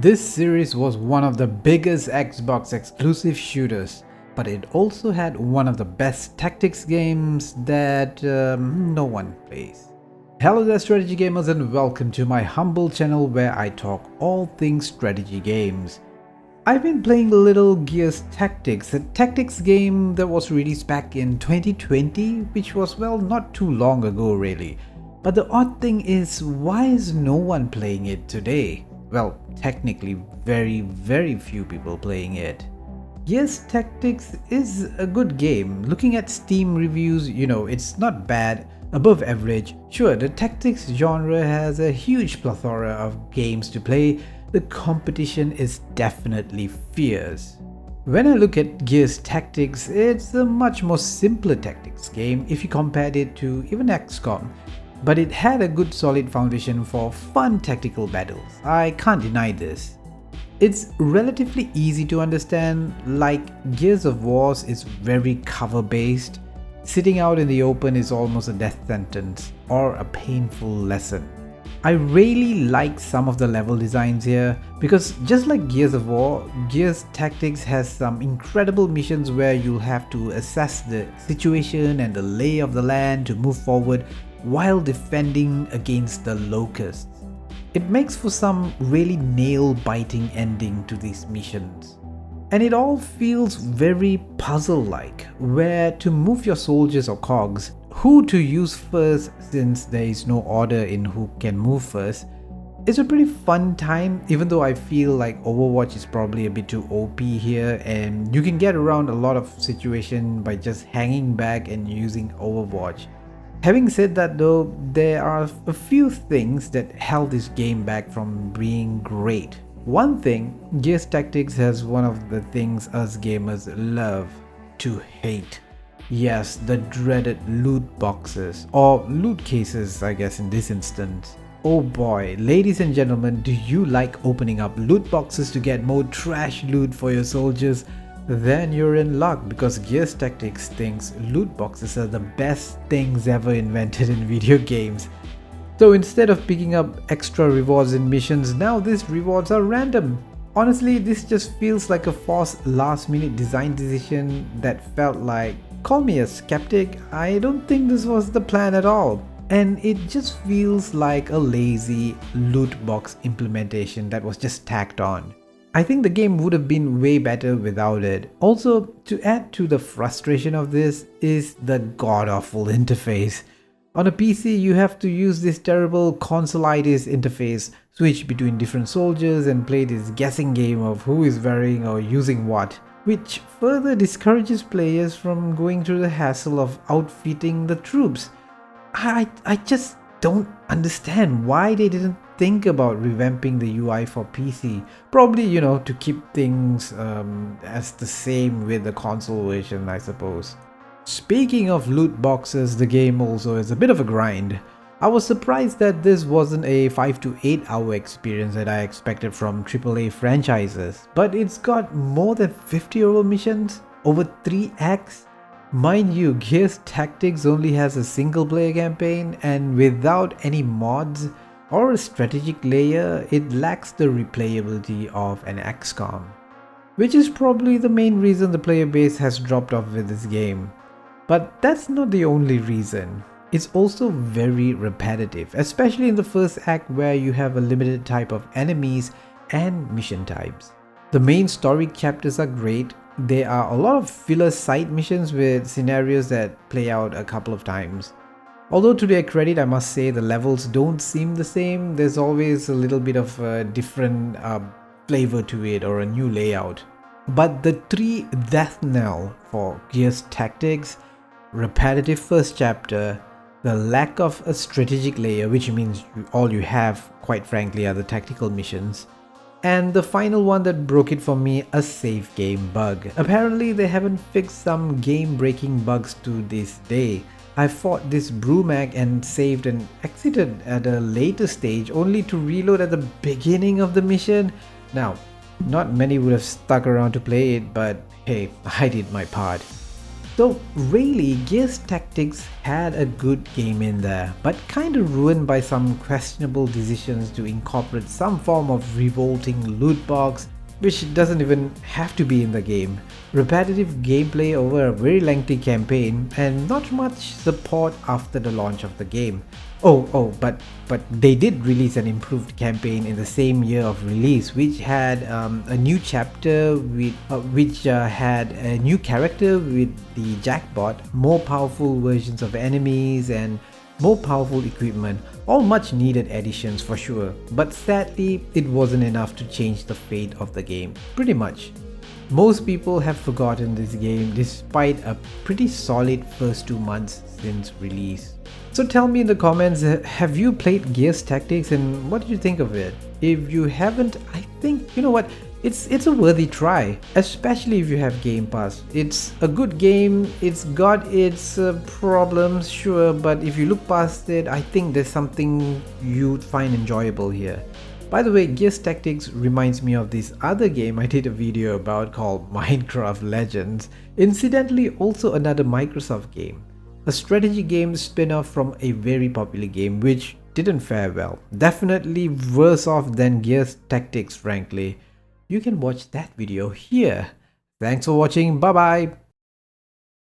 This series was one of the biggest Xbox exclusive shooters, but it also had one of the best tactics games that no one plays. Hello there strategy gamers, and welcome to my humble channel where I talk all things strategy games. I've been playing a little Gears Tactics, a tactics game that was released back in 2020, which was, well, not too long ago really. But the odd thing is, why is no one playing it today? Well, technically very few people playing it. Gears Tactics is a good game. Looking at Steam reviews, it's not bad, above average. Sure, the tactics genre has a huge plethora of games to play. The competition is definitely fierce. When I look at Gears Tactics, it's a much more simpler tactics game if you compared it to even XCOM. But it had a good solid foundation for fun tactical battles. I can't deny this. It's relatively easy to understand. Like Gears of War is very cover based. Sitting out in the open is almost a death sentence or a painful lesson. I really like some of the level designs here because just like Gears of War, Gears Tactics has some incredible missions where you'll have to assess the situation and the lay of the land to move forward while defending against the locusts. It makes for some really nail-biting ending to these missions. And it all feels very puzzle-like, where to move your soldiers or cogs, who to use first since there is no order in who can move first. It's a pretty fun time, even though I feel like Overwatch is probably a bit too OP here and you can get around a lot of situation by just hanging back and using Overwatch. Having said that though, there are a few things that held this game back from being great. One thing, Gears Tactics has one of the things us gamers love to hate. Yes, the dreaded loot boxes, or loot cases I guess in this instance. Oh boy, ladies and gentlemen, do you like opening up loot boxes to get more trash loot for your soldiers? Then you're in luck, because Gears Tactics thinks loot boxes are the best things ever invented in video games. So instead of picking up extra rewards in missions, now these rewards are random. Honestly, this just feels like a forced last-minute design decision that felt like, call me a skeptic, I don't think this was the plan at all. And it just feels like a lazy loot box implementation that was just tacked on. I think the game would have been way better without it. Also, to add to the frustration of this is the god-awful interface. On a PC, you have to use this terrible consolitis interface, switch between different soldiers and play this guessing game of who is wearing or using what, which further discourages players from going through the hassle of outfitting the troops. I just don't understand why they didn't think about revamping the UI for PC. Probably, to keep things as the same with the console version, I suppose. Speaking of loot boxes, the game also is a bit of a grind. I was surprised that this wasn't a 5 to 8 hour experience that I expected from AAA franchises, but it's got more than 50 over missions, over 3 acts. Mind you, Gears Tactics only has a single player campaign, and without any mods or a strategic layer, it lacks the replayability of an XCOM, which is probably the main reason the player base has dropped off with this game. But that's not the only reason. It's also very repetitive, especially in the first act where you have a limited type of enemies and mission types. The main story chapters are great. There are a lot of filler side missions with scenarios that play out a couple of times. Although to their credit, I must say the levels don't seem the same. There's always a little bit of a different flavor to it or a new layout. But the 3 death knell for Gears Tactics, repetitive first chapter, the lack of a strategic layer, which means all you have, quite frankly, are the tactical missions, and the final one that broke it for me, a save game bug. Apparently they haven't fixed some game breaking bugs to this day. I fought this Brumag and saved and exited at a later stage only to reload at the beginning of the mission. Now, not many would have stuck around to play it, but hey, I did my part. So really, Gears Tactics had a good game in there, but kinda ruined by some questionable decisions to incorporate some form of revolting loot box which doesn't even have to be in the game, repetitive gameplay over a very lengthy campaign, and not much support after the launch of the game. But they did release an improved campaign in the same year of release, which had a new chapter which had a new character with the jackbot, more powerful versions of enemies, and more powerful equipment, all much needed additions for sure, but sadly it wasn't enough to change the fate of the game, pretty much. Most people have forgotten this game despite a pretty solid first 2 months since release. So tell me in the comments, have you played Gears Tactics and what did you think of it? If you haven't, I think, you know what, it's a worthy try, especially if you have Game Pass. It's a good game, it's got its problems, sure, but if you look past it, I think there's something you'd find enjoyable here. By the way, Gears Tactics reminds me of this other game I did a video about called Minecraft Legends, incidentally also another Microsoft game. A strategy game spin-off from a very popular game which didn't fare well. Definitely worse off than Gears Tactics, frankly. You can watch that video here. Thanks for watching, bye bye.